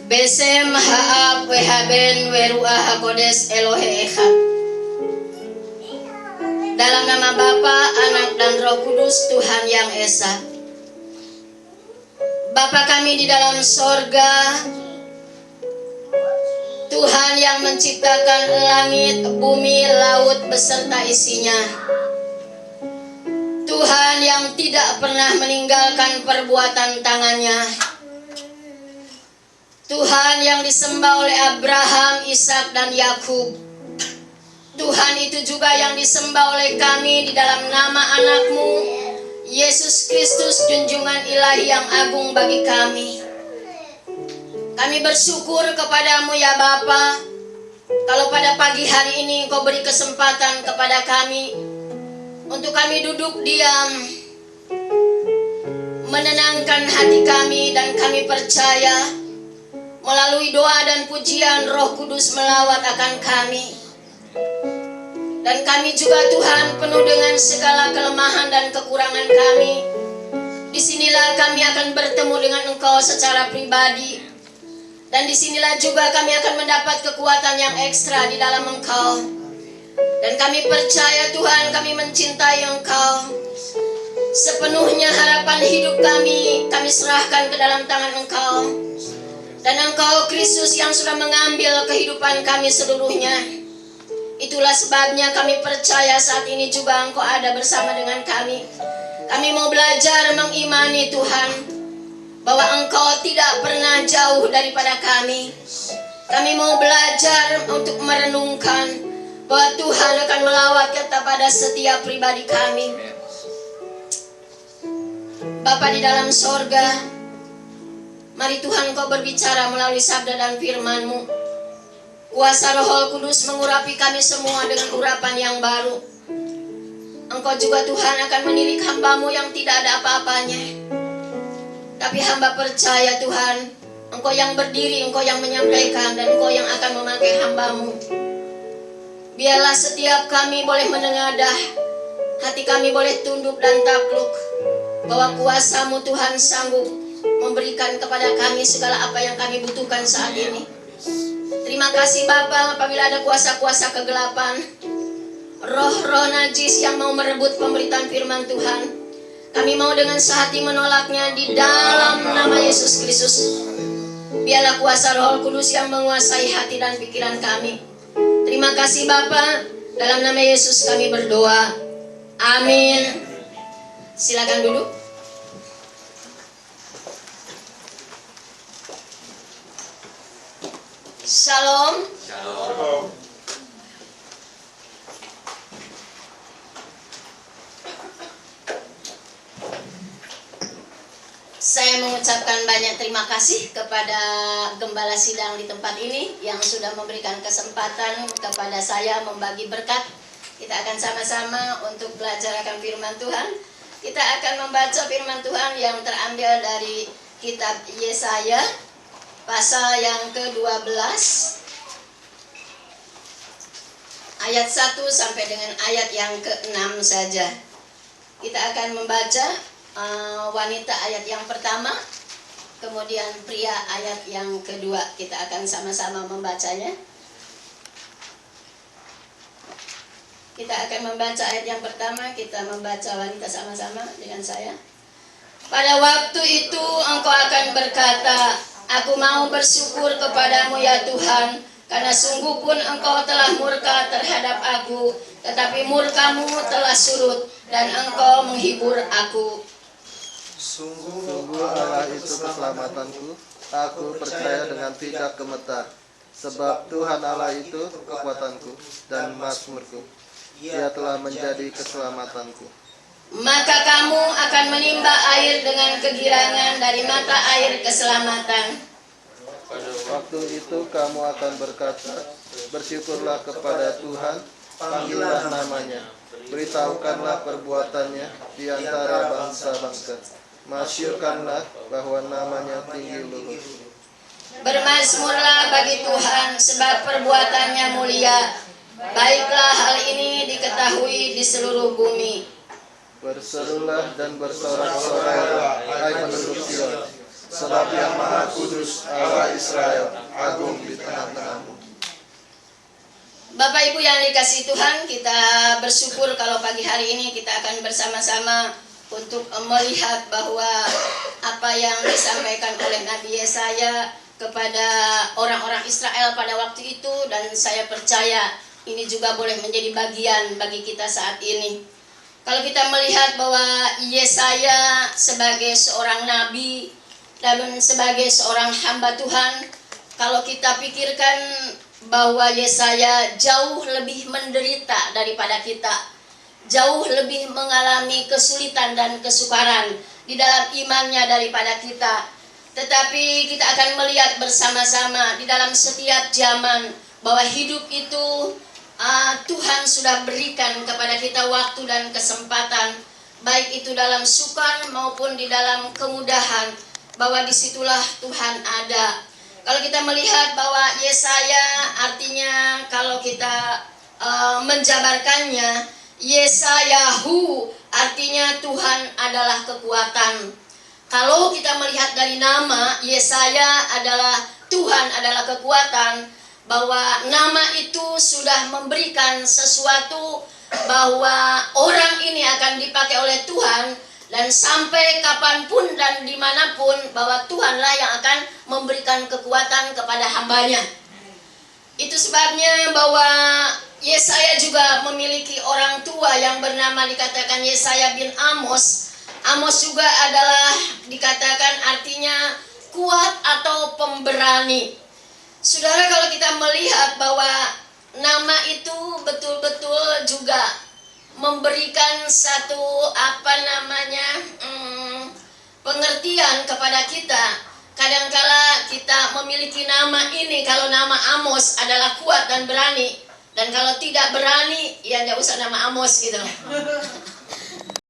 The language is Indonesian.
Besem haab wehaben weruah hakodes Elohe Echad. Dalam nama Bapa, Anak, dan Roh Kudus, Tuhan yang Esa. Bapa kami di dalam sorga, Tuhan yang menciptakan langit, bumi, laut beserta isinya. Tuhan yang tidak pernah meninggalkan perbuatan tangannya. Tuhan yang disembah oleh Abraham, Ishak, dan Yakub. Tuhan itu juga yang disembah oleh kami di dalam nama anak-Mu, Yesus Kristus, junjungan ilahi yang agung bagi kami. Kami bersyukur kepadamu ya Bapa, kalau pada pagi hari ini Engkau beri kesempatan kepada kami untuk kami duduk diam, menenangkan hati kami, dan kami percaya melalui doa dan pujian Roh Kudus melawat akan kami. Dan kami juga Tuhan penuh dengan segala kelemahan dan kekurangan kami. Disinilah kami akan bertemu dengan Engkau secara pribadi. Dan disinilah juga kami akan mendapat kekuatan yang ekstra di dalam Engkau. Dan kami percaya Tuhan, kami mencintai Engkau. Sepenuhnya harapan hidup kami serahkan ke dalam tangan Engkau. Dan Engkau Kristus yang sudah mengambil kehidupan kami seluruhnya. Itulah sebabnya kami percaya saat ini juga Engkau ada bersama dengan kami. Kami mau belajar mengimani Tuhan, bahwa Engkau tidak pernah jauh daripada kami. Kami mau belajar untuk merenungkan bahwa Tuhan akan melawat kepada setiap pribadi kami. Bapa di dalam sorga, mari Tuhan Kau berbicara melalui sabda dan firman-Mu. Kuasa Roh Kudus mengurapi kami semua dengan urapan yang baru. Engkau juga Tuhan akan menilik hamba-Mu yang tidak ada apa-apanya. Tapi hamba percaya Tuhan, Engkau yang berdiri, Engkau yang menyampaikan, dan Engkau yang akan memakai hamba-Mu. Biarlah setiap kami boleh menengadah, hati kami boleh tunduk dan takluk, bahwa kuasa-Mu Tuhan sanggup memberikan kepada kami segala apa yang kami butuhkan saat ini. Terima kasih Bapa, apabila ada kuasa-kuasa kegelapan, roh-roh najis yang mau merebut pemberitaan firman Tuhan, kami mau dengan sehati menolaknya di dalam nama Yesus Kristus. Biarlah kuasa Roh Kudus yang menguasai hati dan pikiran kami. Terima kasih Bapa, dalam nama Yesus kami berdoa. Amin. Silakan duduk. Shalom. Shalom. Saya mengucapkan banyak terima kasih kepada Gembala Sidang di tempat ini yang sudah memberikan kesempatan kepada saya membagi berkat. Kita akan sama-sama untuk belajar akan firman Tuhan. Kita akan membaca firman Tuhan yang terambil dari kitab Yesaya pasal yang ke-12 ayat 1 sampai dengan ayat yang ke-6 saja. Kita akan membaca wanita ayat yang pertama, kemudian pria ayat yang kedua. Kita akan sama-sama membacanya. Kita akan membaca ayat yang pertama, kita membaca wanita sama-sama dengan saya. Pada waktu itu engkau akan berkata, aku mau bersyukur kepadamu ya Tuhan, karena sungguh pun engkau telah murka terhadap aku, tetapi murkamu telah surut dan engkau menghibur aku. Sungguh Allah itu keselamatanku, aku percaya dengan tidak gemetar. Sebab Tuhan Allah itu kekuatanku dan mazmurku, Ia telah menjadi keselamatanku. Maka kamu akan menimba air dengan kegirangan dari mata air keselamatan. Waktu itu kamu akan berkata, bersyukurlah kepada Tuhan, panggillah namanya, beritahukanlah perbuatannya di antara bangsa-bangsa. Masyurkanlah bahwa namanya tinggi luhur. Bermazmurlah bagi Tuhan, sebab perbuatannya mulia. Baiklah hal ini diketahui di seluruh bumi. Berserulah dan bersorak-sorai, hai penduduk Sion. sebab yang Maha Kudus Allah Israel agung di tengah-tengahmu. Bapak Ibu yang dikasihi Tuhan, kita bersyukur kalau pagi hari ini kita akan bersama-sama untuk melihat bahwa apa yang disampaikan oleh Nabi Yesaya kepada orang-orang Israel pada waktu itu, dan saya percaya ini juga boleh menjadi bagian bagi kita saat ini. Kalau kita melihat bahwa Yesaya sebagai seorang nabi dan sebagai seorang hamba Tuhan, kalau kita pikirkan bahwa Yesaya jauh lebih menderita daripada kita, jauh lebih mengalami kesulitan dan kesukaran di dalam imannya daripada kita. Tetapi kita akan melihat bersama-sama di dalam setiap zaman bahwa hidup itu Tuhan sudah berikan kepada kita waktu dan kesempatan, baik itu dalam sukar maupun di dalam kemudahan, bahwa disitulah Tuhan ada. Kalau kita melihat bahwa Yesaya artinya, kalau kita menjabarkannya, Yesayahu artinya Tuhan adalah kekuatan. Kalau kita melihat dari nama Yesaya adalah Tuhan adalah kekuatan, bahwa nama itu sudah memberikan sesuatu bahwa orang ini akan dipakai oleh Tuhan, dan sampai kapanpun dan dimanapun bahwa Tuhanlah yang akan memberikan kekuatan kepada hambanya. Itu sebabnya bahwa Yesaya juga memiliki orang tua yang bernama dikatakan Yesaya bin Amos. Amos juga adalah dikatakan artinya kuat atau pemberani. Saudara, kalau kita melihat bahwa nama itu betul-betul juga memberikan satu pengertian kepada kita. Kadangkala kita memiliki nama ini, kalau nama Amos adalah kuat dan berani, dan kalau tidak berani ya nggak usah nama Amos gitu.